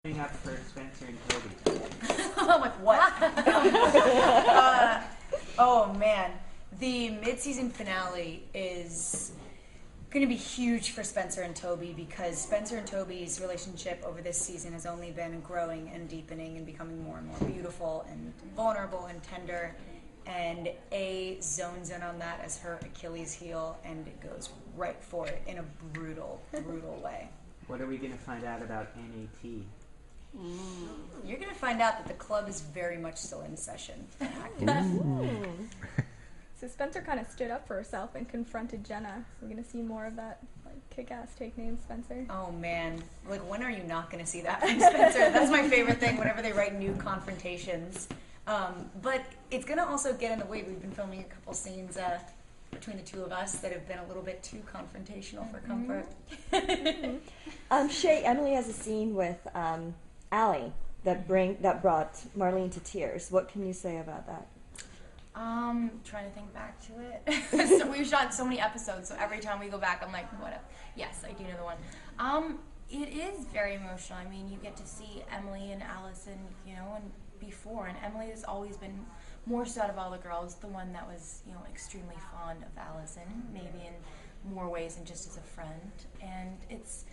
Up for Spencer and Toby. I'm like, what? Oh man, the mid-season finale is going to be huge for Spencer and Toby because Spencer and Toby's relationship over this season has only been growing and deepening and becoming more and more beautiful and vulnerable and tender. And A zones in on that as her Achilles heel and it goes right for it in a brutal, brutal way. What are we going to find out about NAT? You're going to find out that the club is very much still in session. So Spencer kind of stood up for herself and confronted Jenna. We're going to see more of that kick-ass take name Spencer. Oh man, like when are you not going to see that from Spencer? That's my favorite thing whenever they write new confrontations. But it's going to also get in the way. We've been filming a couple scenes between the two of us that have been a little bit too confrontational for comfort. Shay, Emily has a scene with Allie that brought Marlene to tears. What can you say about that? Trying to think back to it. So we've shot so many episodes, so every time we go back, I'm like, what up? Yes, I do know the one. It is very emotional. I mean, you get to see Emily and Allison, and before, and Emily has always been, more so out of all the girls, the one that was, extremely fond of Allison, maybe in more ways than just as a friend. And it's,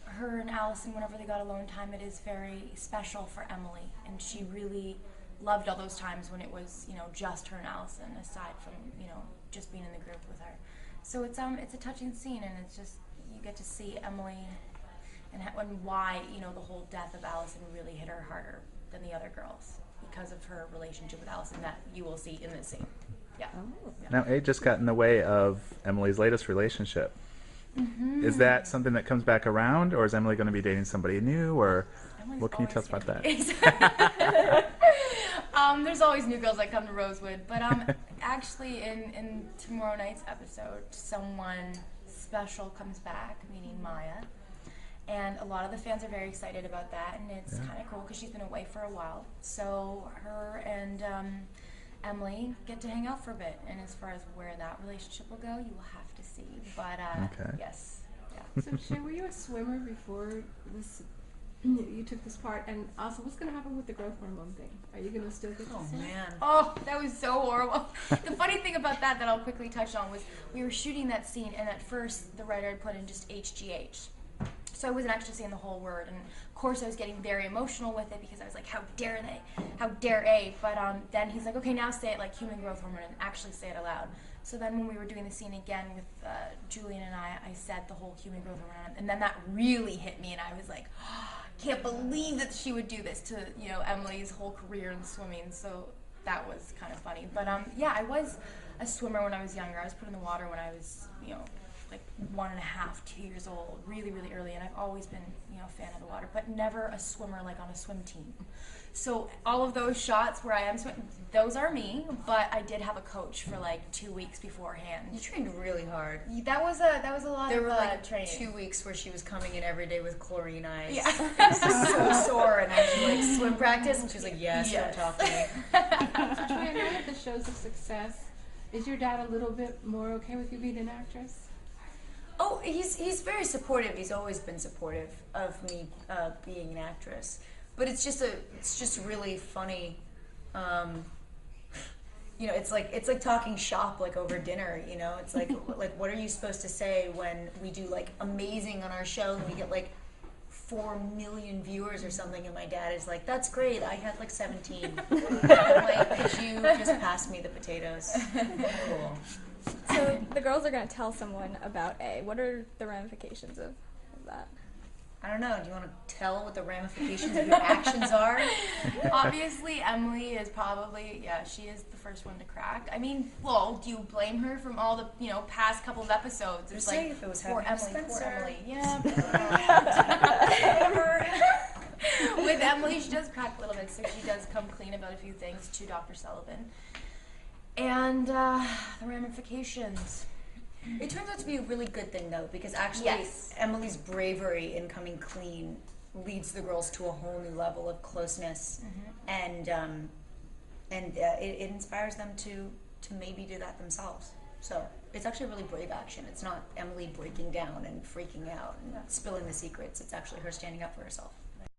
her and Allison, whenever they got alone time, it is very special for Emily, and she really loved all those times when it was, just her and Allison, aside from, just being in the group with her. So it's a touching scene, and it's just, you get to see Emily and why, the whole death of Allison really hit her harder than the other girls because of her relationship with Allison that you will see in this scene. Yeah. Oh. Yeah. Now, A just got in the way of Emily's latest relationship. Mm-hmm. Is that something that comes back around, or is Emily going to be dating somebody new, or Emily's what can you tell us about that? There's always new girls that come to Rosewood, but actually in tomorrow night's episode, someone special comes back, meaning Maya, and a lot of the fans are very excited about that, and it's kind of cool because she's been away for a while. So her and Emily get to hang out for a bit, and as far as where that relationship will go, you will have to see. But yes, yeah. So Shay, were you a swimmer before this? You took this part, and also, what's going to happen with the growth hormone thing? Are you going to still get to swim? Man. Oh, that was so horrible. The funny thing about that I'll quickly touch on was we were shooting that scene, and at first the writer had put in just HGH. So I wasn't actually saying the whole word, and of course I was getting very emotional with it because I was like, how dare they? How dare A? But then he's like, okay, now say it like human growth hormone and actually say it aloud. So then when we were doing the scene again with Julian and I said the whole human growth hormone, and then that really hit me, and I was like, oh, can't believe that she would do this to, Emily's whole career in swimming. So that was kind of funny. But yeah, I was a swimmer when I was younger. I was put in the water when I was, like 1.5, 2 years old, really, really early, and I've always been, a fan of the water, but never a swimmer like on a swim team. So all of those shots where I am swimming, those are me, but I did have a coach for like 2 weeks beforehand. You trained really hard. That was a lot There of were like training. 2 weeks where she was coming in every day with chlorine eyes. Yeah. So sore, and I was like, swim practice? And she was like, yes. Don't talk to me. So Troy, I know that the show's a success. Is your dad a little bit more okay with you being an actress? Oh, he's very supportive. He's always been supportive of me being an actress. But it's just really funny. It's like talking shop like over dinner. It's like like what are you supposed to say when we do like amazing on our show and we get like 4 million viewers or something, and my dad is like, that's great, I had like 17. I'm like, could you just pass me the potatoes? Cool. So the girls are going to tell someone about A. What are the ramifications of that? I don't know. Do you want to tell what the ramifications of your actions are? Obviously, Emily is probably, she is the first one to crack. I mean, well, do you blame her from all the, past couple of episodes? It's like, if it was poor happening Emily, to poor Spencer. Emily. Yeah. With Emily, she does crack a little bit, so she does come clean about a few things to Dr. Sullivan. And the ramifications. It turns out to be a really good thing, though, because actually Yes. Emily's bravery in coming clean leads the girls to a whole new level of closeness, and it inspires them to maybe do that themselves. So it's actually a really brave action. It's not Emily breaking down and freaking out and spilling the secrets. It's actually her standing up for herself.